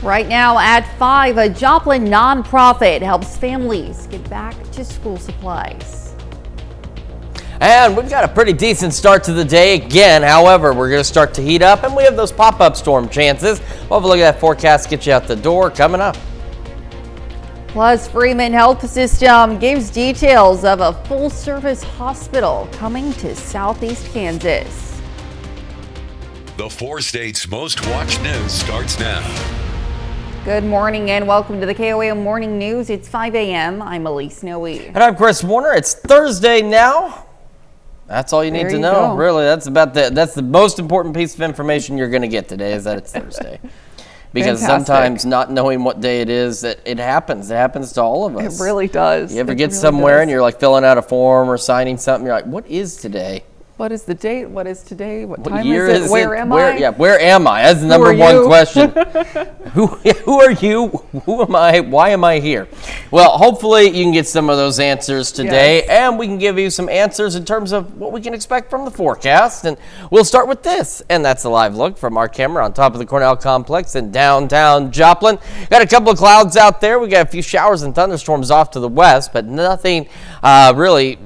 Right now at 5, a Joplin nonprofit helps families get back to school supplies. And we've got a pretty decent start to the day again. However, we're going to start to heat up, and we have those pop-up storm chances. We'll have a look at that forecast, get you out the door coming up. Plus, Freeman Health System gives details of a full-service hospital coming to Southeast Kansas. The 4 states' most watched news starts now. Good morning and welcome to the KOAM Morning News. It's 5 a.m. I'm Elise Noe. And I'm Chris Warner. It's Thursday now. That's all you need to know. Really, that's the most important piece of information you're going to get today is that it's Thursday. Because sometimes not knowing what day it is, it happens. It happens to all of us. It really does. You ever get somewhere and you're like filling out a form or signing something, you're like, what is today? What is the date? What is today? What time year is it? Where am I? Yeah, where am I? That's the number one question. Who are you? Who am I? Why am I here? Well, hopefully you can get some of those answers today, and we can give you some answers in terms of what we can expect from the forecast. And we'll start with this, and that's a live look from our camera on top of the Cornell Complex in downtown Joplin. Got a couple of clouds out there. We got a few showers and thunderstorms off to the west, but nothing really.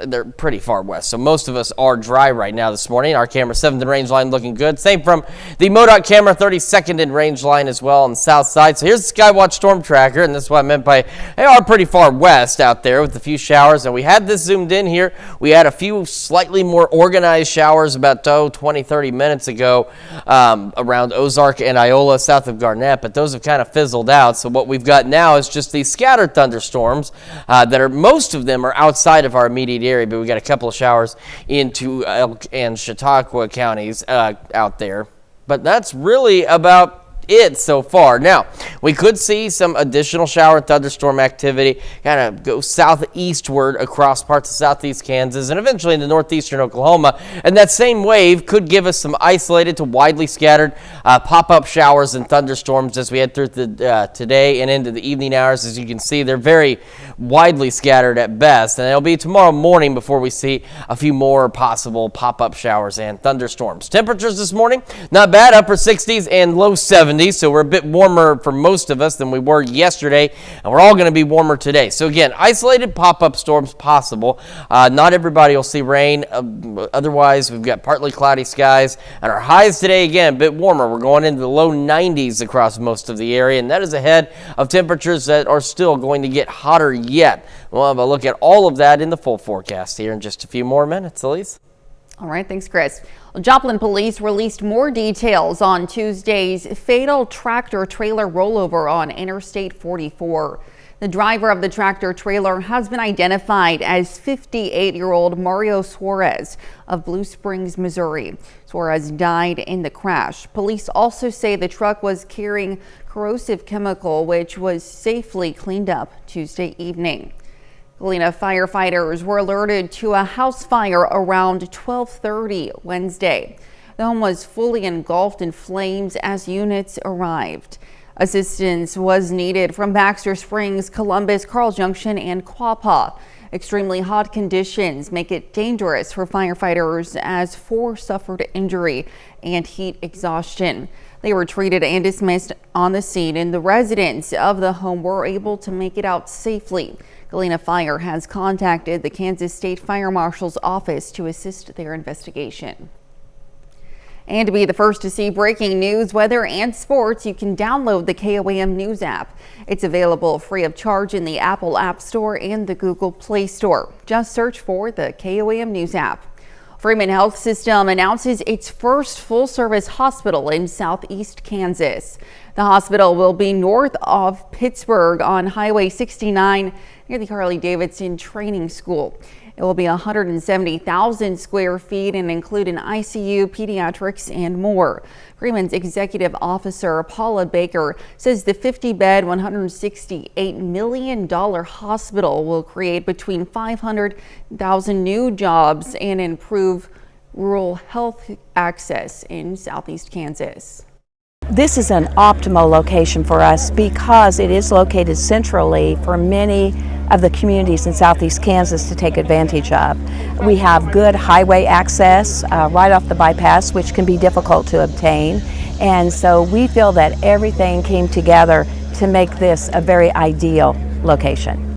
They're pretty far west, so most of us are dry right now this morning. Our camera 7th in range line looking good. Same from the MoDOT camera 32nd in range line as well on the south side. So here's the Skywatch Storm Tracker, and this is what I meant by they are pretty far west out there with a few showers. And we had this zoomed in here. We had a few slightly more organized showers about 20-30 minutes ago around Ozark and Iola south of Garnett, but those have kind of fizzled out. So what we've got now is just these scattered thunderstorms that are most of them are outside of our immediate area, but we got a couple of showers into Elk and Chautauqua counties out there. But that's really about it so far. Now, we could see some additional shower and thunderstorm activity kind of go southeastward across parts of southeast Kansas and eventually into northeastern Oklahoma. And that same wave could give us some isolated to widely scattered pop-up showers and thunderstorms as we head through today and into the evening hours. As you can see, they're very widely scattered at best. And it'll be tomorrow morning before we see a few more possible pop-up showers and thunderstorms. Temperatures this morning, not bad, upper 60s and low 70s. So we're a bit warmer for most of us than we were yesterday, and we're all going to be warmer today. So again, isolated pop-up storms possible. Not everybody will see rain. Otherwise, we've got partly cloudy skies, and our highs today, again, a bit warmer. We're going into the low 90s across most of the area, and that is ahead of temperatures that are still going to get hotter yet. We'll have a look at all of that in the full forecast here in just a few more minutes, Elise. All right, thanks, Chris. Joplin police released more details on Tuesday's fatal tractor-trailer rollover on Interstate 44. The driver of the tractor-trailer has been identified as 58-year-old Mario Suarez of Blue Springs, Missouri. Suarez died in the crash. Police also say the truck was carrying corrosive chemical, which was safely cleaned up Tuesday evening. Galena firefighters were alerted to a house fire around 12:30 Wednesday. The home was fully engulfed in flames as units arrived. Assistance was needed from Baxter Springs, Columbus, Carl Junction, and Quapaw. Extremely hot conditions make it dangerous for firefighters as 4 suffered injury and heat exhaustion. They were treated and dismissed on the scene, and the residents of the home were able to make it out safely. Galena Fire has contacted the Kansas State Fire Marshal's office to assist their investigation. And to be the first to see breaking news, weather, and sports, you can download the KOAM News app. It's available free of charge in the Apple App Store and the Google Play Store. Just search for the KOAM News app. Freeman Health System announces its first full-service hospital in southeast Kansas. The hospital will be north of Pittsburgh on Highway 69 near the Harley-Davidson Training School. It will be 170,000 square feet and include an ICU, pediatrics, and more. Freeman's executive officer, Paula Baker, says the 50-bed, $168 million hospital will create between 500,000 new jobs and improve rural health access in southeast Kansas. This is an optimal location for us because it is located centrally for many of the communities in southeast Kansas to take advantage of. We have good highway access right off the bypass, which can be difficult to obtain. And so we feel that everything came together to make this a very ideal location.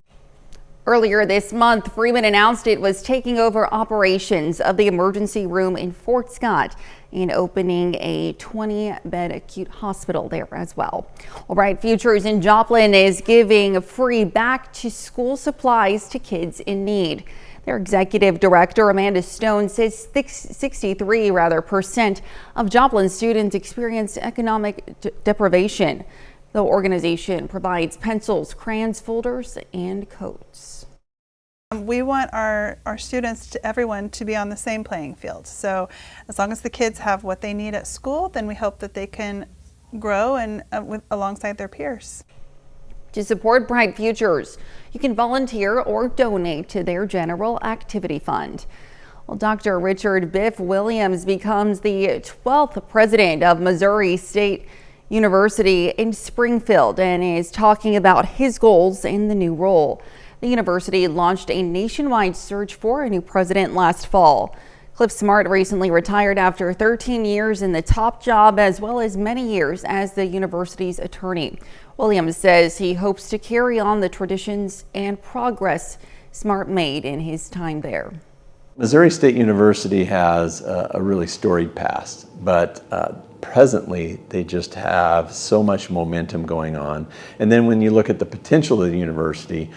Earlier this month, Freeman announced it was taking over operations of the emergency room in Fort Scott and opening a 20-bed acute hospital there as well. All right, Futures in Joplin is giving free back-to-school supplies to kids in need. Their executive director, Amanda Stone, says 63% of Joplin students experience economic deprivation. The organization provides pencils, crayons, folders, and coats. We want our students, everyone, to be on the same playing field. So as long as the kids have what they need at school, then we hope that they can grow and alongside their peers. To support Bright Futures, you can volunteer or donate to their general activity fund. Well, Dr. Richard Biff Williams becomes the 12th president of Missouri State University in Springfield and is talking about his goals in the new role. The university launched a nationwide search for a new president last fall. Cliff Smart recently retired after 13 years in the top job as well as many years as the university's attorney. Williams says he hopes to carry on the traditions and progress Smart made in his time there. Missouri State University has a really storied past, but presently they just have so much momentum going on. And then when you look at the potential of the university,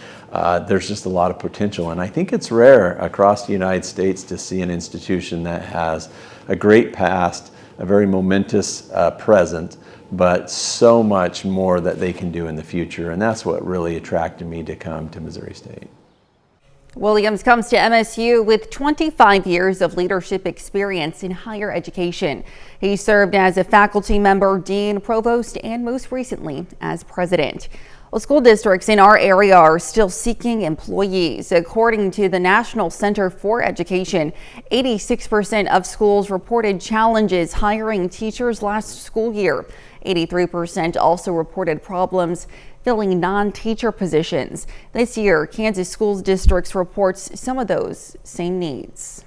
there's just a lot of potential. And I think it's rare across the United States to see an institution that has a great past, a very momentous present, but so much more that they can do in the future. And that's what really attracted me to come to Missouri State. Williams comes to MSU with 25 years of leadership experience in higher education. He served as a faculty member, dean, provost, and most recently as president. Well, school districts in our area are still seeking employees. According to the National Center for Education, 86% of schools reported challenges hiring teachers last school year. 83% also reported problems filling non-teacher positions. This year, Kansas Schools Districts reports some of those same needs.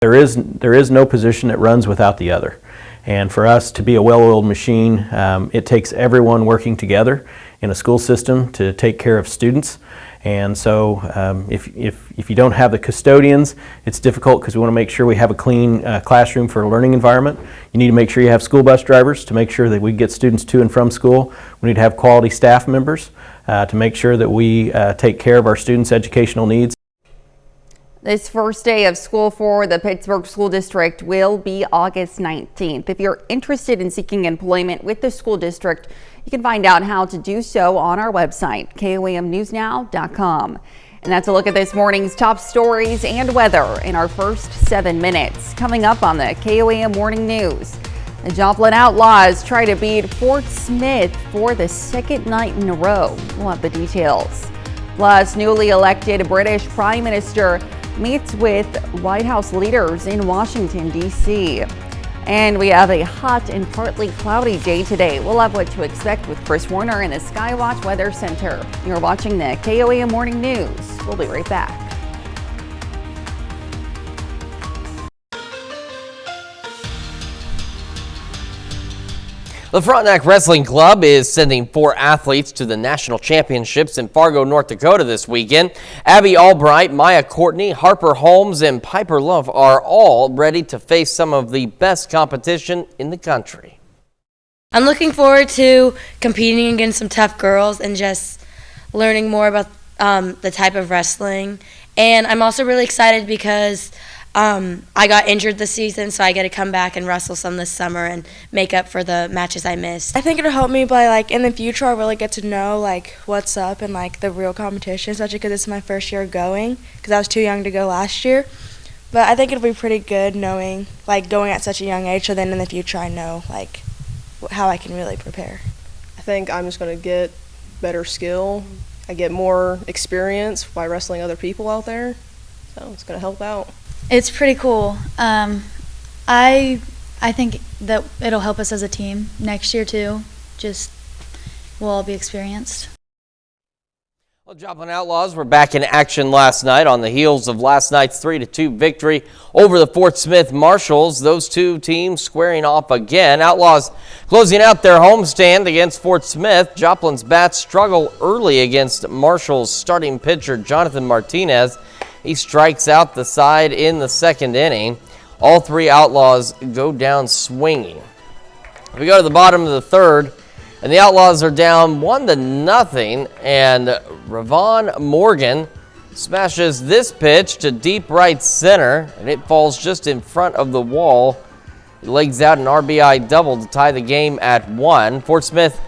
There is no position that runs without the other. And for us to be a well-oiled machine, it takes everyone working together in a school system to take care of students. And so if you don't have the custodians, it's difficult because we want to make sure we have a clean classroom for a learning environment. You need to make sure you have school bus drivers to make sure that we get students to and from school. We need to have quality staff members to make sure that we take care of our students' educational needs. This first day of school for the Pittsburgh School District will be August 19th. If you're interested in seeking employment with the school district, you can find out how to do so on our website, KOAMnewsnow.com. And that's a look at this morning's top stories and weather in our first 7 minutes. Coming up on the KOAM Morning News, the Joplin Outlaws try to beat Fort Smith for the second night in a row. We'll have the details. Plus, newly elected British Prime Minister meets with White House leaders in Washington, D.C. And we have a hot and partly cloudy day today. We'll have what to expect with Chris Warner in the Skywatch Weather Center. You're watching the KOAM Morning News. We'll be right back. The Frontenac Wrestling Club is sending 4 athletes to the national championships in Fargo, North Dakota this weekend. Abby Albright, Maya Courtney, Harper Holmes, and Piper Love are all ready to face some of the best competition in the country. I'm looking forward to competing against some tough girls and just learning more about the type of wrestling. And I'm also really excited because I got injured this season, so I get to come back and wrestle some this summer and make up for the matches I missed. I think it'll help me by, like, in the future I'll really get to know, like, what's up and, like, the real competition, especially because it's my first year going, because I was too young to go last year. But I think it'll be pretty good knowing, like, going at such a young age, so then in the future I know, like, how I can really prepare. I think I'm just going to get better skill. I get more experience by wrestling other people out there, so it's going to help out. It's pretty cool. I think that it'll help us as a team next year too. Just we'll all be experienced. Well, Joplin Outlaws were back in action last night on the heels of last night's 3-2 victory over the Fort Smith Marshals. Those two teams squaring off again. Outlaws closing out their homestand against Fort Smith. Joplin's bats struggle early against Marshals starting pitcher Jonathan Martinez. He strikes out the side in the second inning. All three Outlaws go down swinging. We go to the bottom of the third, and the Outlaws are down 1-0, and Ravon Morgan smashes this pitch to deep right center, and it falls just in front of the wall. He legs out an RBI double to tie the game at 1. Fort Smith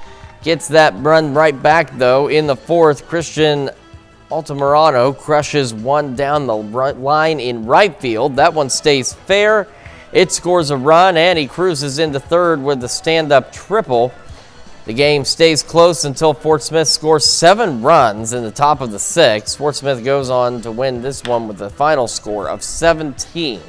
gets that run right back, though. In the fourth, Christian Altamirano crushes one down the line in right field. That one stays fair. It scores a run, and he cruises into third with the stand-up triple. The game stays close until Fort Smith scores 7 runs in the top of the 6th. Fort Smith goes on to win this one with a final score of 17-11.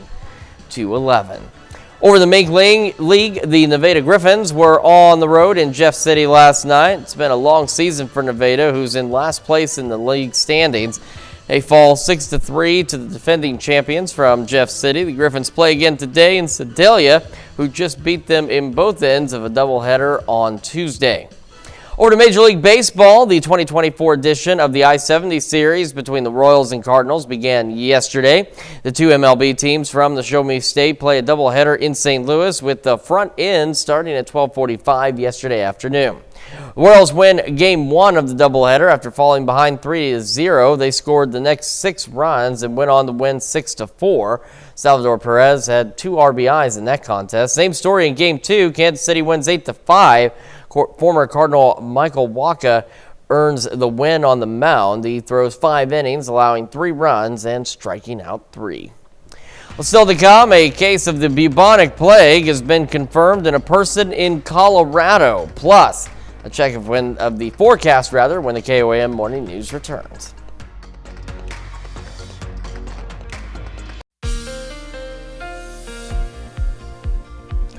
Over the Make League, the Nevada Griffins were on the road in Jeff City last night. It's been a long season for Nevada, who's in last place in the league standings. They fall 6-3 to the defending champions from Jeff City. The Griffins play again today in Sedalia, who just beat them in both ends of a doubleheader on Tuesday. Over to Major League Baseball, the 2024 edition of the I-70 series between the Royals and Cardinals began yesterday. The two MLB teams from the Show Me State play a doubleheader in St. Louis with the front end starting at 12:45 yesterday afternoon. The Royals win Game 1 of the doubleheader after falling behind 3-0. They scored the next 6 runs and went on to win 6-4. Salvador Perez had 2 RBIs in that contest. Same story in Game 2. Kansas City wins 8-5. Former Cardinal Michael Wacha earns the win on the mound. He throws 5 innings, allowing 3 runs and striking out 3. Well, still to come, a case of the bubonic plague has been confirmed in a person in Colorado. Plus, a check of the forecast when the KOAM Morning News returns.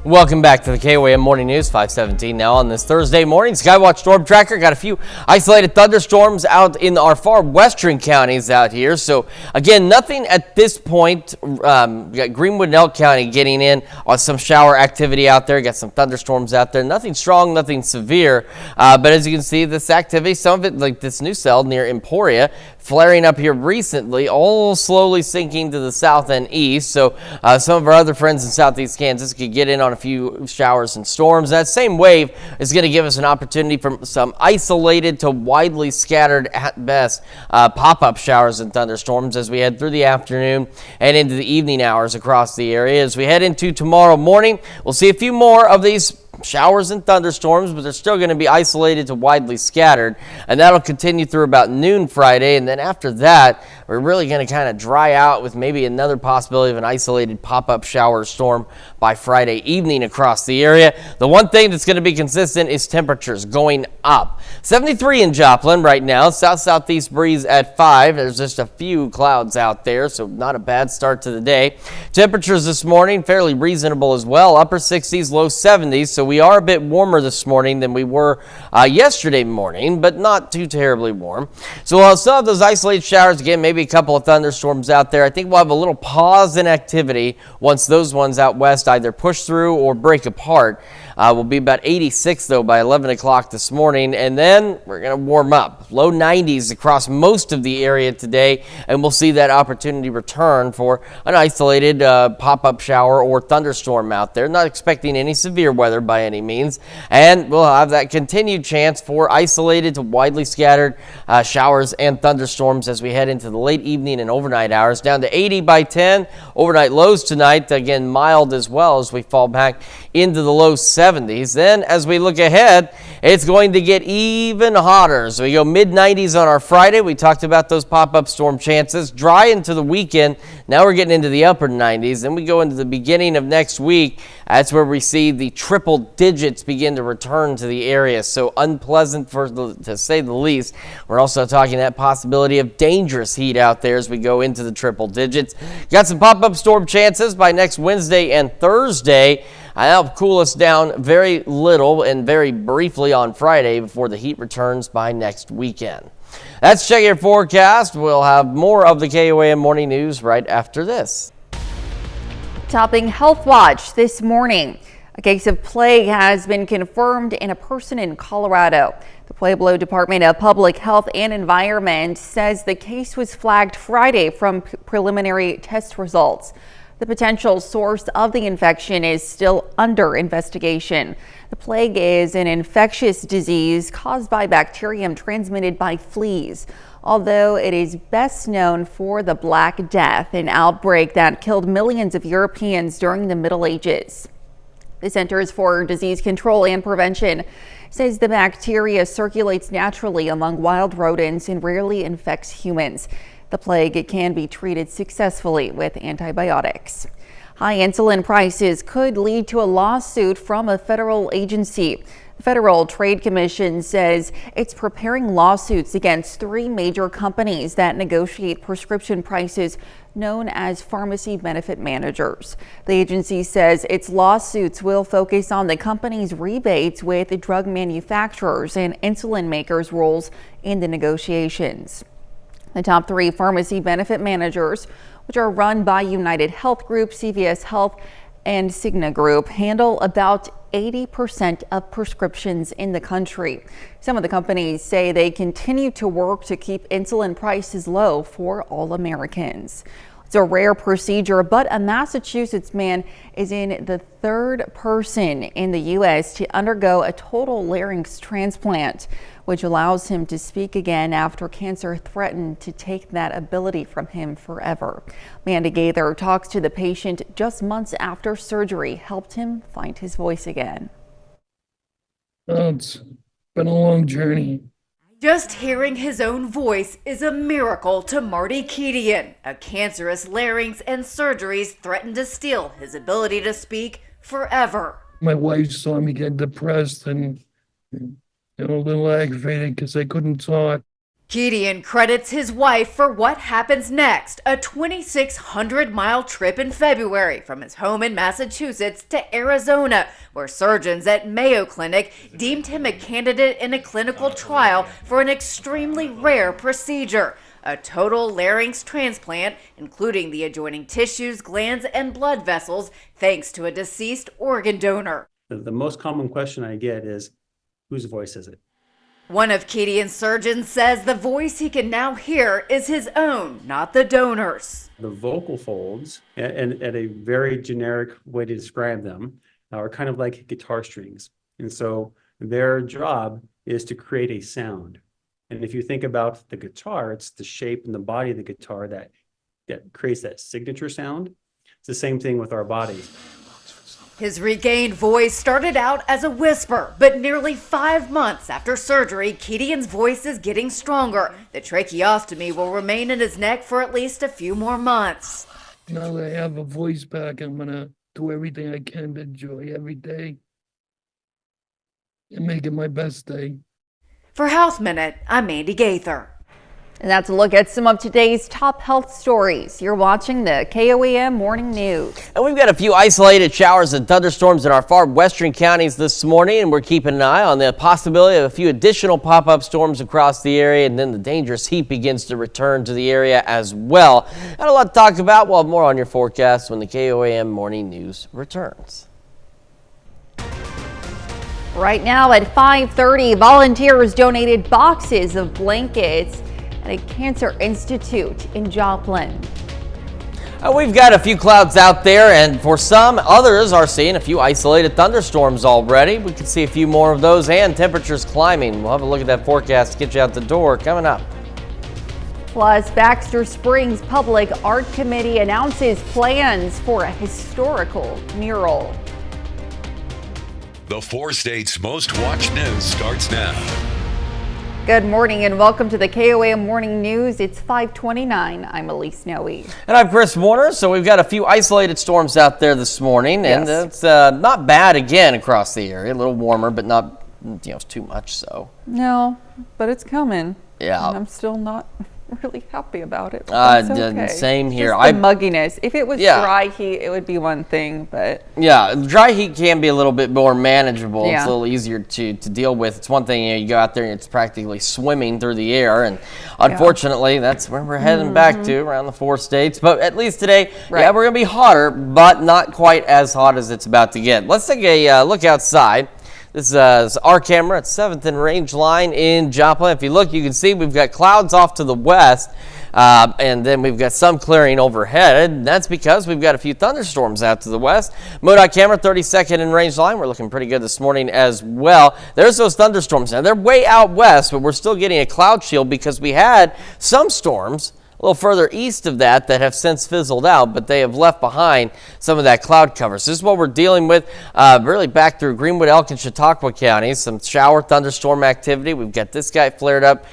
Welcome back to the KOAM Morning News, 5:17 now on this Thursday morning. Skywatch Storm Tracker got a few isolated thunderstorms out in our far western counties out here. So, again, nothing at this point. Got Greenwood and Elk County getting in on some shower activity out there. Got some thunderstorms out there. Nothing strong, nothing severe. But as you can see, this activity, some of it, like this new cell near Emporia, flaring up here recently, all slowly sinking to the south and east. So some of our other friends in southeast Kansas could get in on a few showers and storms. That same wave is going to give us an opportunity for some isolated to widely scattered, at best, pop-up showers and thunderstorms as we head through the afternoon and into the evening hours across the area. As we head into tomorrow morning, we'll see a few more of these showers and thunderstorms, but they're still going to be isolated to widely scattered, and that'll continue through about noon Friday. And then after that, we're really going to kind of dry out with maybe another possibility of an isolated pop-up shower storm by Friday evening across the area. The one thing that's going to be consistent is temperatures going up. 73 in Joplin right now, south-southeast breeze at 5. There's just a few clouds out there, so not a bad start to the day. Temperatures this morning fairly reasonable as well, upper 60s, low 70s, so we are a bit warmer this morning than we were yesterday morning, but not too terribly warm. So we'll still have those isolated showers again, maybe a couple of thunderstorms out there. I think we'll have a little pause in activity once those ones out west either push through or break apart. We'll be about 86 though by 11 o'clock this morning, and then we're going to warm up. Low 90s across most of the area today, and we'll see that opportunity return for an isolated pop-up shower or thunderstorm out there. Not expecting any severe weather by any means, and we'll have that continued chance for isolated to widely scattered showers and thunderstorms as we head into the late evening and overnight hours. Down to 80 by 10. Overnight lows tonight, again mild as well as we fall back into the low 70s. Then as we look ahead, it's going to get even hotter. So we go mid-90s on our Friday. We talked about those pop-up storm chances. Dry into the weekend. Now we're getting into the upper 90s. Then we go into the beginning of next week. That's where we see the triple digits begin to return to the area. So unpleasant to say the least. We're also talking that possibility of dangerous heat out there as we go into the triple digits. Got some pop-up storm chances by next Wednesday and Thursday. That'll cool us down very little and very briefly on Friday before the heat returns by next weekend. That's Check Your Forecast. We'll have more of the KOAM Morning News right after this. Topping Health Watch this morning. A case of plague has been confirmed in a person in Colorado. The Pueblo Department of Public Health and Environment says the case was flagged Friday from preliminary test results. The potential source of the infection is still under investigation. The plague is an infectious disease caused by bacterium transmitted by fleas, although it is best known for the Black Death, an outbreak that killed millions of Europeans during the Middle Ages. The Centers for Disease Control and Prevention says the bacteria circulates naturally among wild rodents and rarely infects humans. The plague can be treated successfully with antibiotics. High insulin prices could lead to a lawsuit from a federal agency. The Federal Trade Commission says it's preparing lawsuits against 3 major companies that negotiate prescription prices, known as pharmacy benefit managers. The agency says its lawsuits will focus on the company's rebates with drug manufacturers and insulin makers' roles in the negotiations. The top 3 pharmacy benefit managers, which are run by United Health Group, CVS Health, and Cigna Group, handle about 80% of prescriptions in the country. Some of the companies say they continue to work to keep insulin prices low for all Americans. It's a rare procedure, but a Massachusetts man is in the 3rd person in the U.S. to undergo a total larynx transplant, which allows him to speak again after cancer threatened to take that ability from him forever. Amanda Gaither talks to the patient just months after surgery helped him find his voice again. Well, it's been a long journey. Just hearing his own voice is a miracle to Marty Kedian. A cancerous larynx and surgeries threatened to steal his ability to speak forever. My wife saw me get depressed and a little aggravated because I couldn't talk. Kedian credits his wife for what happens next, a 2,600-mile trip in February from his home in Massachusetts to Arizona, where surgeons at Mayo Clinic deemed him a candidate in a clinical trial for an extremely rare procedure, a total larynx transplant, including the adjoining tissues, glands, and blood vessels, thanks to a deceased organ donor. The most common question I get is, whose voice is it? One of Kedian's surgeons says the voice he can now hear is his own, not the donor's. The vocal folds, and a very generic way to describe them, are kind of like guitar strings. And so their job is to create a sound. And if you think about the guitar, it's the shape and the body of the guitar that creates that signature sound. It's the same thing with our bodies. His regained voice started out as a whisper, but nearly 5 months after surgery, Kedian's voice is getting stronger. The tracheostomy will remain in his neck for at least a few more months. Now that I have a voice back, I'm going to do everything I can to enjoy every day and make it my best day. For Health Minute, I'm Mandy Gaither. And that's a look at some of today's top health stories. You're watching the KOAM Morning News. And we've got a few isolated showers and thunderstorms in our far western counties this morning, and we're keeping an eye on the possibility of a few additional pop-up storms across the area, and then the dangerous heat begins to return to the area as well. Got a lot to talk about. We'll have more on your forecast when the KOAM Morning News returns. Right now at 5:30, volunteers donated boxes of blankets at a cancer institute in Joplin. We've got a few clouds out there, and for some, others are seeing a few isolated thunderstorms already. We can see a few more of those and temperatures climbing. We'll have a look at that forecast to get you out the door coming up. Plus, Baxter Springs Public Art Committee announces plans for a historical mural. The 4 states' most watched news starts now. Good morning and welcome to the KOAM Morning News. It's 5:29. I'm Elise Noe. And I'm Chris Warner. So we've got a few isolated storms out there this morning, and it's not bad again across the area. A little warmer, but not too much so. No, but it's coming. Yeah. And I'm still not really happy about it. It's okay. Same here. Just the mugginess. If it was dry heat, it would be one thing, but yeah, dry heat can be a little bit more manageable. Yeah. It's a little easier to deal with. It's one thing, you go out there and it's practically swimming through the air, and unfortunately, that's where we're heading back to, around the 4 states. But at least today, we're going to be hotter, but not quite as hot as it's about to get. Let's take a look outside. This is our camera at 7th and Range Line in Joplin. If you look, you can see we've got clouds off to the west, and then we've got some clearing overhead. And that's because we've got a few thunderstorms out to the west. MoDOT camera, 32nd and Range Line. We're looking pretty good this morning as well. There's those thunderstorms. Now, they're way out west, but we're still getting a cloud shield because we had some storms a little further east of that have since fizzled out, but they have left behind some of that cloud cover. So this is what we're dealing with really back through Greenwood, Elk, and Chautauqua counties. Some shower thunderstorm activity. We've got this guy flared up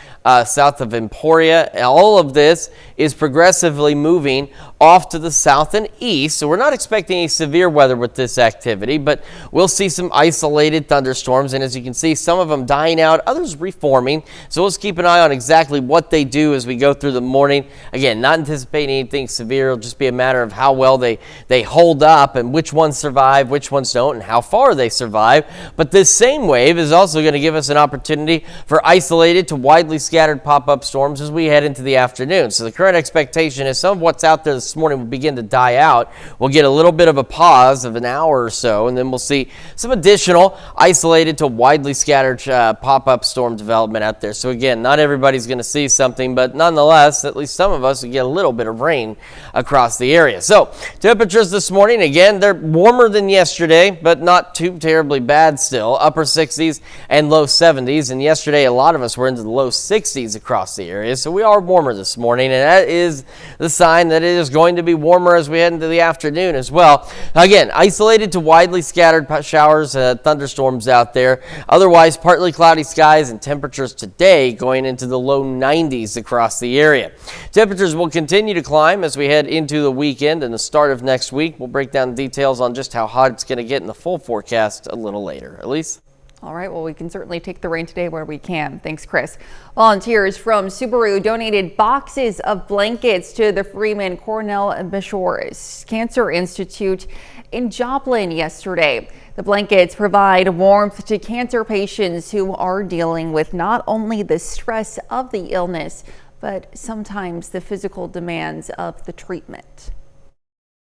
south of Emporia. All of this is progressively moving off to the south and east. So we're not expecting any severe weather with this activity, but we'll see some isolated thunderstorms. And as you can see, some of them dying out, others reforming. So let's keep an eye on exactly what they do as we go through the morning. Again, not anticipating anything severe. It'll just be a matter of how well they hold up and which ones survive, which ones don't, and how far they survive. But this same wave is also going to give us an opportunity for isolated to widely scattered pop-up storms as we head into the afternoon. So the current expectation is some of what's out there this morning will begin to die out. We'll get a little bit of a pause of an hour or so, and then we'll see some additional isolated to widely scattered pop-up storm development out there. So again, not everybody's going to see something, but nonetheless, at least some of us will get a little bit of rain across the area. So temperatures this morning, again, they're warmer than yesterday, but not too terribly bad still. Upper 60s and low 70s. And yesterday, a lot of us were into the low 60s across the area. So we are warmer this morning, and that is the sign that it is going to be warmer as we head into the afternoon as well. Again, isolated to widely scattered showers, thunderstorms out there. Otherwise, partly cloudy skies and temperatures today going into the low 90s across the area. Temperatures will continue to climb as we head into the weekend and the start of next week. We'll break down details on just how hot it's going to get in the full forecast a little later. Elise? All right, well, we can certainly take the rain today where we can. Thanks, Chris. Volunteers from Subaru donated boxes of blankets to the Freeman Cornell Mishores Cancer Institute in Joplin yesterday. The blankets provide warmth to cancer patients who are dealing with not only the stress of the illness, but sometimes the physical demands of the treatment.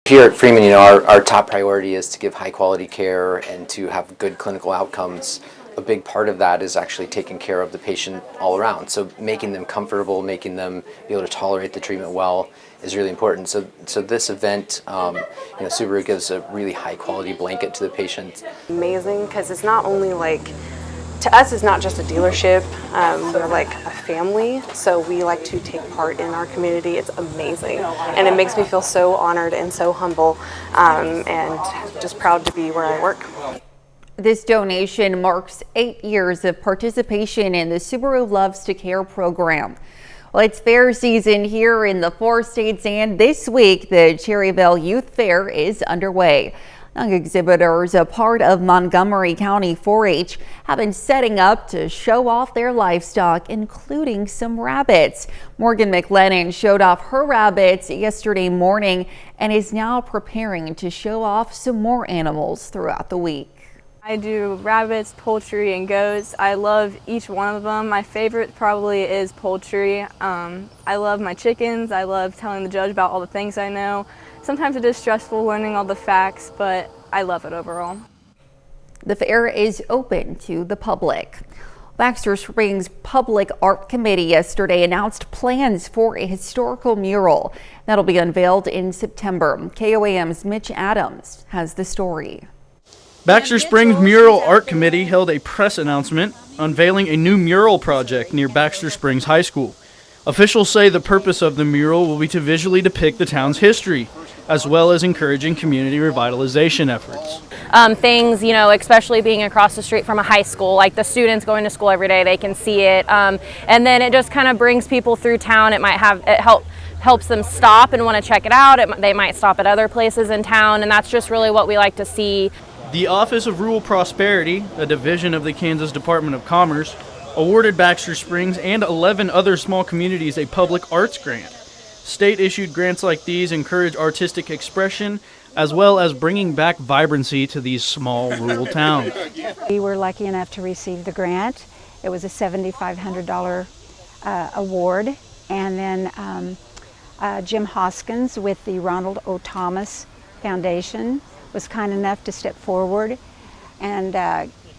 Here at Freeman, our top priority is to give high quality care and to have good clinical outcomes. A big part of that is actually taking care of the patient all around. So making them comfortable, making them be able to tolerate the treatment well is really important. So this event, Subaru gives a really high quality blanket to the patient. Amazing, because it's not only to us, it's not just a dealership. We're like a family, so we like to take part in our community. It's amazing, and it makes me feel so honored and so humble, and just proud to be where I work. This donation marks 8 years of participation in the Subaru Loves to Care program. Well, it's fair season here in the 4 states, and this week the Cherryville Youth Fair is underway. Young exhibitors, a part of Montgomery County 4-H, have been setting up to show off their livestock, including some rabbits. Morgan McLennan showed off her rabbits yesterday morning and is now preparing to show off some more animals throughout the week. I do rabbits, poultry, and goats. I love each one of them. My favorite probably is poultry. I love my chickens. I love telling the judge about all the things I know. Sometimes it is stressful learning all the facts, but I love it overall. The fair is open to the public. Baxter Springs Public Art Committee yesterday announced plans for a historical mural that'll be unveiled in September. KOAM's Mitch Adams has the story. Baxter Springs Mural Art Committee held a press announcement unveiling a new mural project near Baxter Springs High School. Officials say the purpose of the mural will be to visually depict the town's history, as well as encouraging community revitalization efforts. Things, especially being across the street from a high school, like the students going to school every day, they can see it. And then it just kind of brings people through town. It helps them stop and want to check it out. They might stop at other places in town, and that's just really what we like to see. The Office of Rural Prosperity, a division of the Kansas Department of Commerce, awarded Baxter Springs and 11 other small communities a public arts grant. State-issued grants like these encourage artistic expression as well as bringing back vibrancy to these small rural towns. We were lucky enough to receive the grant. It was a $7,500 award, and then Jim Hoskins with the Ronald O. Thomas Foundation was kind enough to step forward and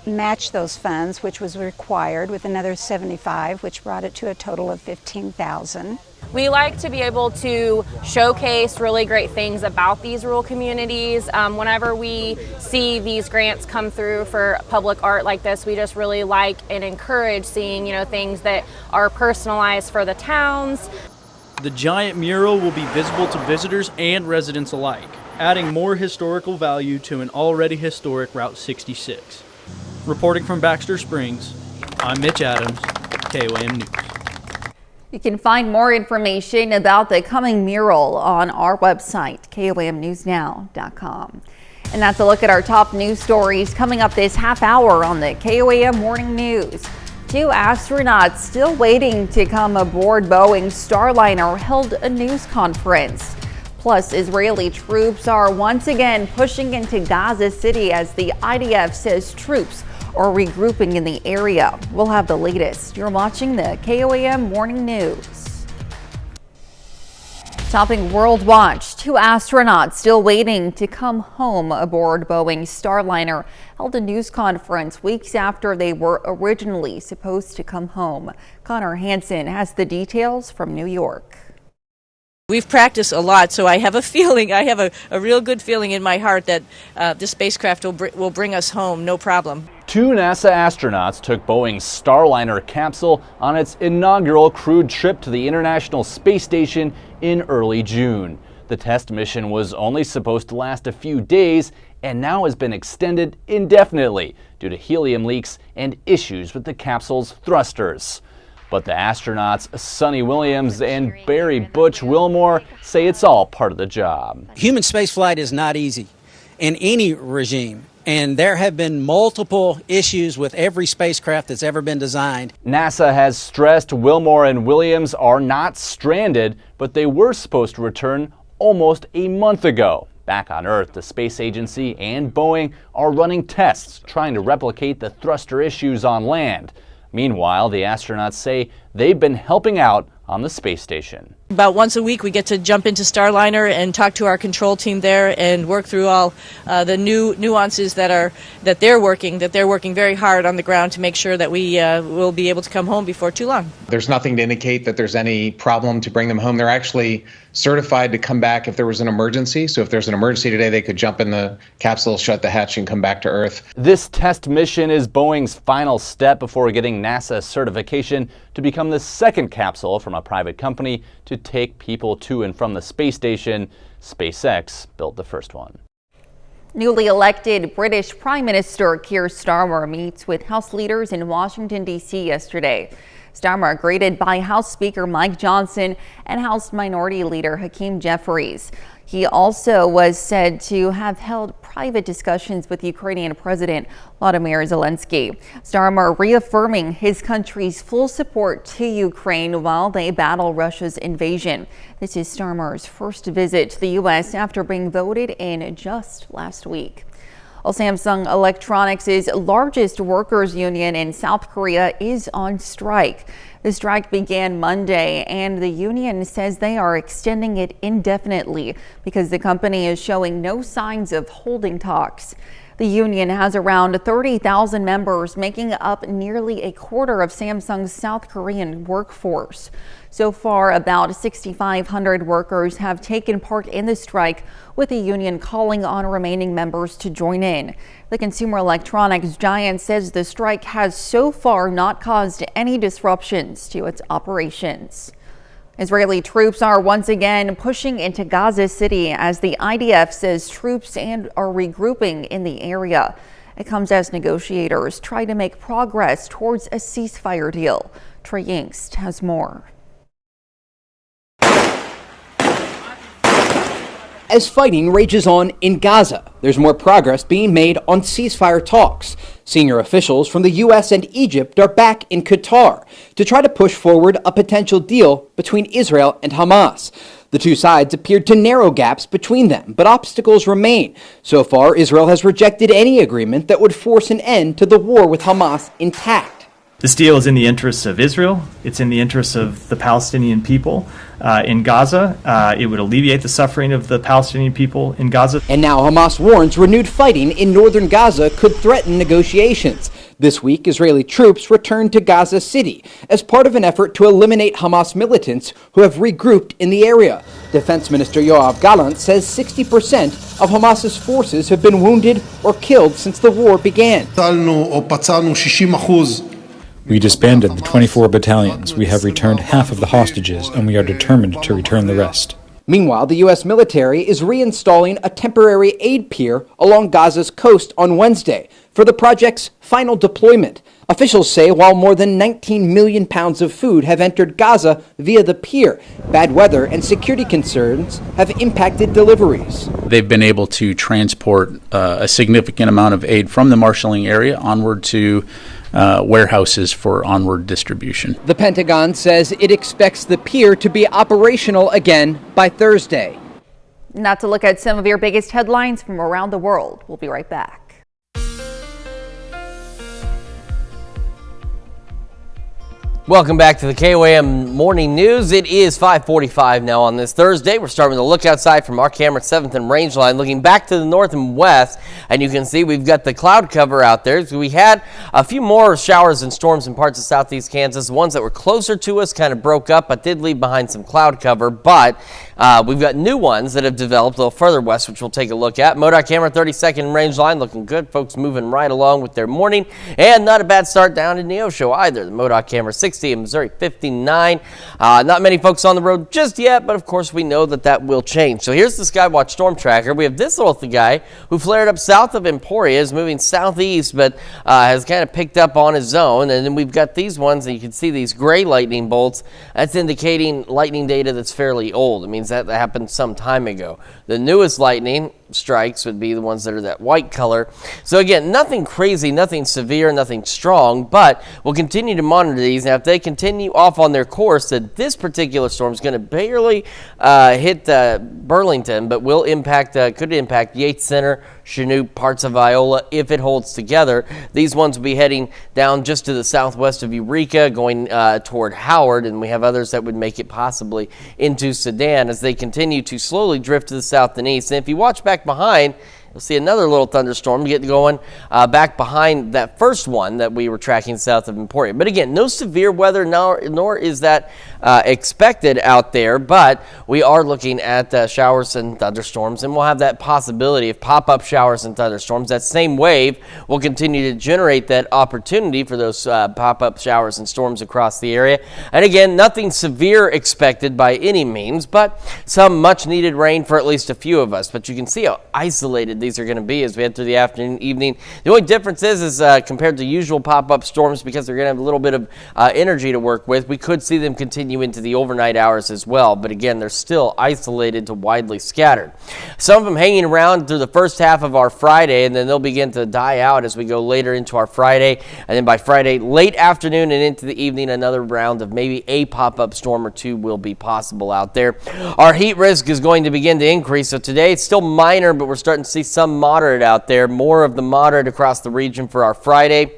match those funds, which was required, with another $75,000, which brought it to a total of $15,000. We like to be able to showcase really great things about these rural communities. Whenever we see these grants come through for public art like this, we just really like and encourage seeing, things that are personalized for the towns. The giant mural will be visible to visitors and residents alike, adding more historical value to an already historic Route 66. Reporting from Baxter Springs, I'm Mitch Adams, KOAM News. You can find more information about the coming mural on our website, KOAMnewsnow.com. And that's a look at our top news stories coming up this half hour on the KOAM Morning News. 2 astronauts still waiting to come aboard Boeing's Starliner held a news conference. Plus, Israeli troops are once again pushing into Gaza City as the IDF says troops are regrouping in the area. We'll have the latest. You're watching the KOAM Morning News. Topping World Watch, 2 astronauts still waiting to come home aboard Boeing's Starliner held a news conference weeks after they were originally supposed to come home. Connor Hansen has the details from New York. We've practiced a lot, so I have a feeling, I have a real good feeling in my heart that this spacecraft will bring us home, no problem. 2 NASA astronauts took Boeing's Starliner capsule on its inaugural crewed trip to the International Space Station in early June. The test mission was only supposed to last a few days and now has been extended indefinitely due to helium leaks and issues with the capsule's thrusters. But the astronauts Sonny Williams and Barry Butch Wilmore say it's all part of the job. Human spaceflight is not easy in any regime, and there have been multiple issues with every spacecraft that's ever been designed. NASA has stressed Wilmore and Williams are not stranded, but they were supposed to return almost a month ago. Back on Earth, the space agency and Boeing are running tests trying to replicate the thruster issues on land. Meanwhile, the astronauts say they've been helping out on the space station. About once a week we get to jump into Starliner and talk to our control team there and work through all the new nuances that they're working very hard on the ground to make sure that we will be able to come home before too long. There's nothing to indicate that there's any problem to bring them home. They're actually certified to come back if there was an emergency. So if there's an emergency today, they could jump in the capsule, shut the hatch, and come back to Earth. This test mission is Boeing's final step before getting NASA certification to become the second capsule from a private company to take people to and from the space station. SpaceX built the first one. Newly elected British Prime Minister Keir Starmer meets with House leaders in Washington, D.C. yesterday. Starmer greeted by House Speaker Mike Johnson and House Minority Leader Hakeem Jeffries. He also was said to have held private discussions with Ukrainian President Volodymyr Zelensky. Starmer reaffirming his country's full support to Ukraine while they battle Russia's invasion. This is Starmer's first visit to the U.S. after being voted in just last week. Well, Samsung Electronics' largest workers union in South Korea is on strike. The strike began Monday, and the union says they are extending it indefinitely because the company is showing no signs of holding talks. The union has around 30,000 members, making up nearly a quarter of Samsung's South Korean workforce. So far, about 6,500 workers have taken part in the strike, with the union calling on remaining members to join in. The consumer electronics giant says the strike has so far not caused any disruptions to its operations. Israeli troops are once again pushing into Gaza City as the IDF says troops are regrouping in the area. It comes as negotiators try to make progress towards a ceasefire deal. Trey Yingst has more. As fighting rages on in Gaza, there's more progress being made on ceasefire talks. Senior officials from the U.S. and Egypt are back in Qatar to try to push forward a potential deal between Israel and Hamas. The two sides appeared to narrow gaps between them, but obstacles remain. So far, Israel has rejected any agreement that would force an end to the war with Hamas intact. This deal is in the interests of Israel. It's in the interests of the Palestinian people in Gaza. It would alleviate the suffering of the Palestinian people in Gaza. And now Hamas warns renewed fighting in northern Gaza could threaten negotiations. This week, Israeli troops returned to Gaza City as part of an effort to eliminate Hamas militants who have regrouped in the area. Defense Minister Yoav Gallant says 60% of Hamas's forces have been wounded or killed since the war began. We disbanded the 24 battalions. We have returned half of the hostages, and we are determined to return the rest. Meanwhile, the U.S. military is reinstalling a temporary aid pier along Gaza's coast on Wednesday for the project's final deployment. Officials say while more than 19 million pounds of food have entered Gaza via the pier, bad weather and security concerns have impacted deliveries. They've been able to transport a significant amount of aid from the marshalling area onward to warehouses for onward distribution. The Pentagon says it expects the pier to be operational again by Thursday. Now to look at some of your biggest headlines from around the world. We'll be right back. Welcome back to the KOAM Morning News. It is 5:45 now on this Thursday. We're starting with a look outside from our camera at 7th and Range Line, looking back to the north and west, and you can see we've got the cloud cover out there. So we had a few more showers and storms in parts of southeast Kansas. The ones that were closer to us kind of broke up, but did leave behind some cloud cover. But we've got new ones that have developed a little further west, which we'll take a look at. MoDOT camera 32nd Range Line looking good. Folks moving right along with their morning, and not a bad start down in Neosho either. The MoDOT camera 60 in Missouri 59. Not many folks on the road just yet, but of course we know that will change. So here's the Skywatch Storm Tracker. We have this little guy who flared up south of Emporia, is moving southeast, but has kind of picked up on his own. And then we've got these ones, and you can see these gray lightning bolts. That's indicating lightning data that's fairly old. It means that happened some time ago. The newest lightning strikes would be the ones that are that white color. So again, nothing crazy, nothing severe, nothing strong, but we'll continue to monitor these. Now, if they continue off on their course, that this particular storm is going to barely hit Burlington, but will impact, could impact Yates Center, Chinook, parts of Viola if it holds together. These ones will be heading down just to the southwest of Eureka, going toward Howard, and we have others that would make it possibly into Sedan as they continue to slowly drift to the south and east. And if you watch back behind, you'll see another little thunderstorm get going back behind that first one that we were tracking south of Emporia. But again, no severe weather, nor is that expected out there, but we are looking at showers and thunderstorms, and we'll have that possibility of pop-up showers and thunderstorms. That same wave will continue to generate that opportunity for those pop-up showers and storms across the area. And again, nothing severe expected by any means, but some much-needed rain for at least a few of us. But you can see how isolated these are going to be as we head through the afternoon, evening. The only difference is compared to usual pop-up storms, because they're going to have a little bit of energy to work with, we could see them continue into the overnight hours as well. But again, they're still isolated to widely scattered. Some of them hanging around through the first half of our Friday, and then they'll begin to die out as we go later into our Friday. And then by Friday, late afternoon and into the evening, another round of maybe a pop-up storm or two will be possible out there. Our heat risk is going to begin to increase. So today it's still minor, but we're starting to see some moderate out there, more of the moderate across the region for our Friday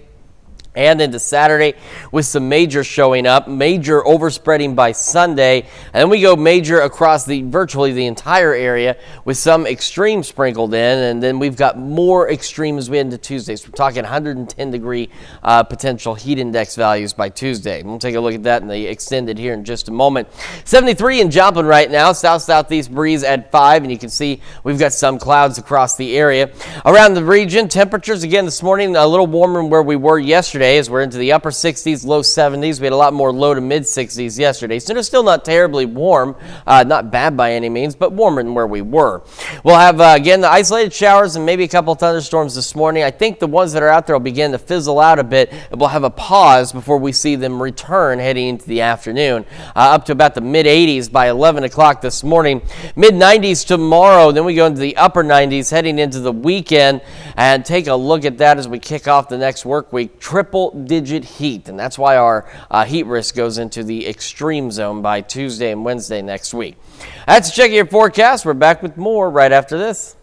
and into Saturday, with some major showing up, major overspreading by Sunday, and then we go major across virtually the entire area with some extreme sprinkled in, and then we've got more extreme as we head into Tuesday. So we're talking 110 degree potential heat index values by Tuesday. We'll take a look at that in the extended here in just a moment. 73 in Joplin right now, south-southeast breeze at 5, and you can see we've got some clouds across the area. Around the region, temperatures again this morning a little warmer than where we were yesterday. yesterday as we're into the upper 60s, low 70s. We had a lot more low to mid 60s yesterday. So it's still not terribly warm, not bad by any means, but warmer than where we were. We'll have, again, the isolated showers and maybe a couple thunderstorms this morning. I think the ones that are out there will begin to fizzle out a bit. We'll have a pause before we see them return heading into the afternoon, up to about the mid 80s by 11 o'clock this morning. Mid 90s tomorrow. Then we go into the upper 90s heading into the weekend, and take a look at that as we kick off the next work week. Triple digit heat, and that's why our heat risk goes into the extreme zone by Tuesday and Wednesday next week. That's checking your forecast. We're back with more right after this.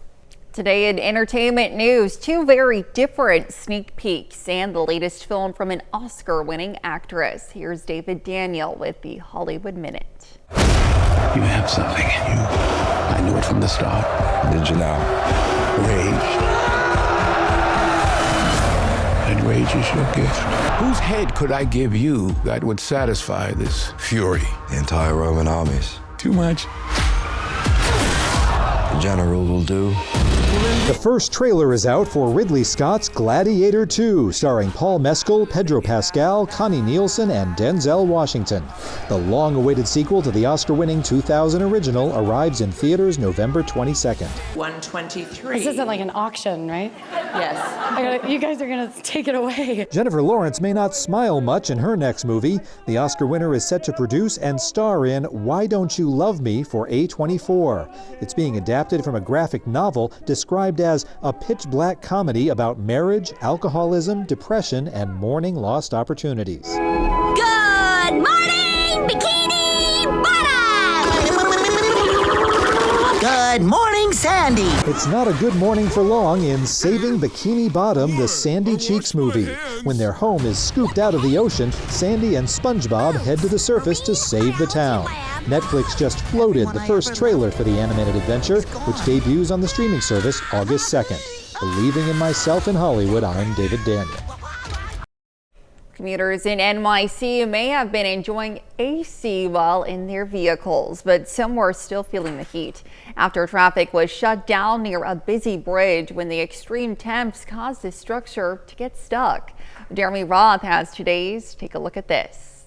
Today in entertainment news, two very different sneak peeks and the latest film from an Oscar-winning actress. Here's David Daniel with the Hollywood Minute. You have something in you. I knew it from the start. Did you now? Rage. And rage is your gift. Whose head could I give you that would satisfy this fury? The entire Roman armies. Too much. The general will do. The first trailer is out for Ridley Scott's Gladiator 2, starring Paul Mescal, Pedro Pascal, Connie Nielsen, and Denzel Washington. The long-awaited sequel to the Oscar-winning 2000 original arrives in theaters November 22nd. 123. This isn't like an auction, right? Yes. You guys are going to take it away. Jennifer Lawrence may not smile much in her next movie. The Oscar winner is set to produce and star in Why Don't You Love Me for A24. It's being adapted from a graphic novel described as a pitch-black comedy about marriage, alcoholism, depression, and mourning lost opportunities. Good morning, Bikini Bottom! Good morning, Sandy! It's not a good morning for long in Saving Bikini Bottom, the Sandy Cheeks movie. When their home is scooped out of the ocean, Sandy and SpongeBob head to the surface to save the town. Netflix just floated the first trailer for the animated adventure, which debuts on the streaming service August 2nd. Believing in myself in Hollywood, I'm David Daniel. Commuters in NYC may have been enjoying AC while in their vehicles, but some were still feeling the heat after traffic was shut down near a busy bridge when the extreme temps caused the structure to get stuck. Jeremy Roth has today's Take a Look at This.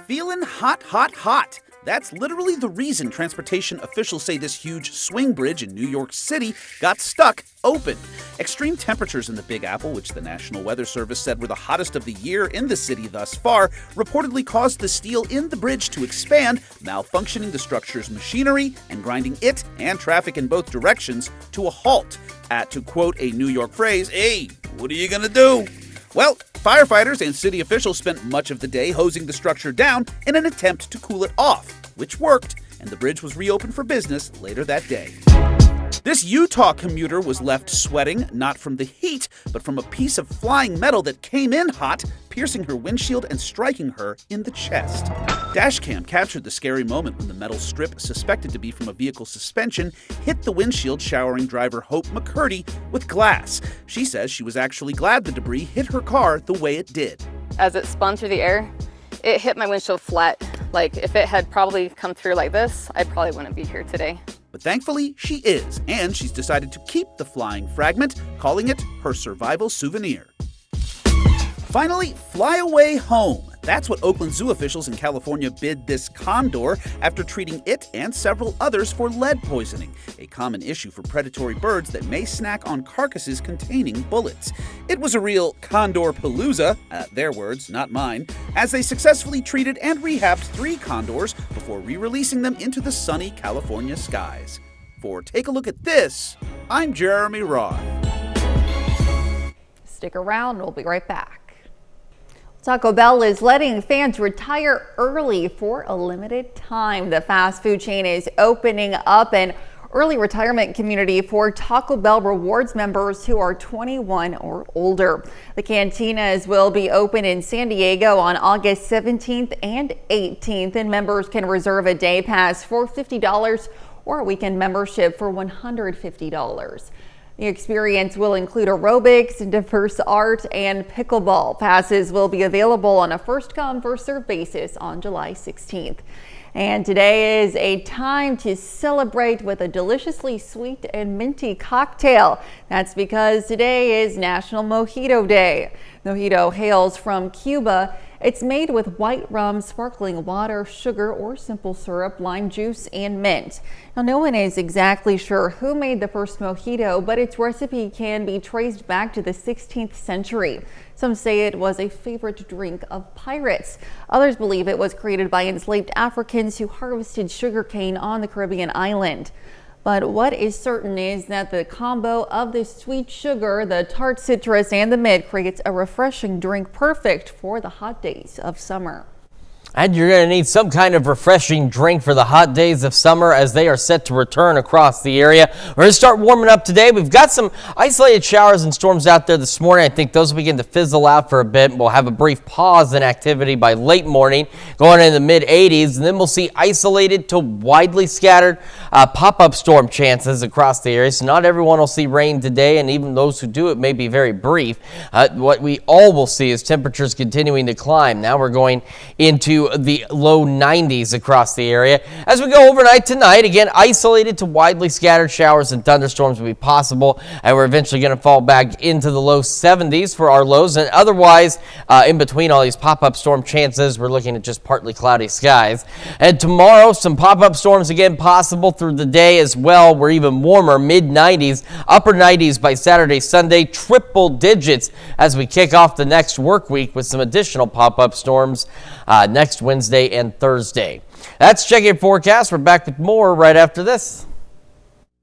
Feeling hot, hot, hot. That's literally the reason transportation officials say this huge swing bridge in New York City got stuck open. Extreme temperatures in the Big Apple, which the National Weather Service said were the hottest of the year in the city thus far, reportedly caused the steel in the bridge to expand, malfunctioning the structure's machinery and grinding it and traffic in both directions to a halt. To quote a New York phrase, "Hey, what are you gonna do?" Well, firefighters and city officials spent much of the day hosing the structure down in an attempt to cool it off, which worked, and the bridge was reopened for business later that day. This Utah commuter was left sweating, not from the heat, but from a piece of flying metal that came in hot, piercing her windshield and striking her in the chest. Dashcam captured the scary moment when the metal strip, suspected to be from a vehicle suspension, hit the windshield, showering driver Hope McCurdy with glass. She says she was actually glad the debris hit her car the way it did. As it spun through the air, it hit my windshield flat. Like, if it had probably come through like this, I probably wouldn't be here today. But thankfully, she is, and she's decided to keep the flying fragment, calling it her survival souvenir. Finally, fly away home. That's what Oakland Zoo officials in California bid this condor after treating it and several others for lead poisoning, a common issue for predatory birds that may snack on carcasses containing bullets. It was a real condor-palooza, their words, not mine, as they successfully treated and rehabbed 3 condors before re-releasing them into the sunny California skies. For Take a Look at This, I'm Jeremy Roth. Stick around, we'll be right back. Taco Bell is letting fans retire early for a limited time. The fast food chain is opening up an early retirement community for Taco Bell Rewards members who are 21 or older. The cantinas will be open in San Diego on August 17th and 18th, and members can reserve a day pass for $50 or a weekend membership for $150. The experience will include aerobics, diverse art, and pickleball. Passes will be available on a first-come, first-served basis on July 16th. And today is a time to celebrate with a deliciously sweet and minty cocktail. That's because today is National Mojito Day. Mojito hails from Cuba. It's made with white rum, sparkling water, sugar, or simple syrup, lime juice, and mint. Now, no one is exactly sure who made the first mojito, but its recipe can be traced back to the 16th century. Some say it was a favorite drink of pirates. Others believe it was created by enslaved Africans who harvested sugarcane on the Caribbean island. But what is certain is that the combo of the sweet sugar, the tart citrus, and the mint creates a refreshing drink perfect for the hot days of summer. And you're going to need some kind of refreshing drink for the hot days of summer as they are set to return across the area. We're going to start warming up today. We've got some isolated showers and storms out there this morning. I think those will begin to fizzle out for a bit. We'll have a brief pause in activity by late morning, going in the mid-80s, and then we'll see isolated to widely scattered pop-up storm chances across the area. So not everyone will see rain today, and even those who do, it may be very brief. What we all will see is temperatures continuing to climb. Now we're going into the low 90s across the area. As we go overnight tonight, again, isolated to widely scattered showers and thunderstorms will be possible, and we're eventually going to fall back into the low 70s for our lows. And otherwise, in between all these pop-up storm chances, we're looking at just partly cloudy skies. And tomorrow, some pop-up storms again possible through the day as well. We're even warmer, mid-90s, upper 90s by Saturday, Sunday, triple digits as we kick off the next work week with some additional pop-up storms next Wednesday and Thursday. That's Check Your Forecast. We're back with more right after this.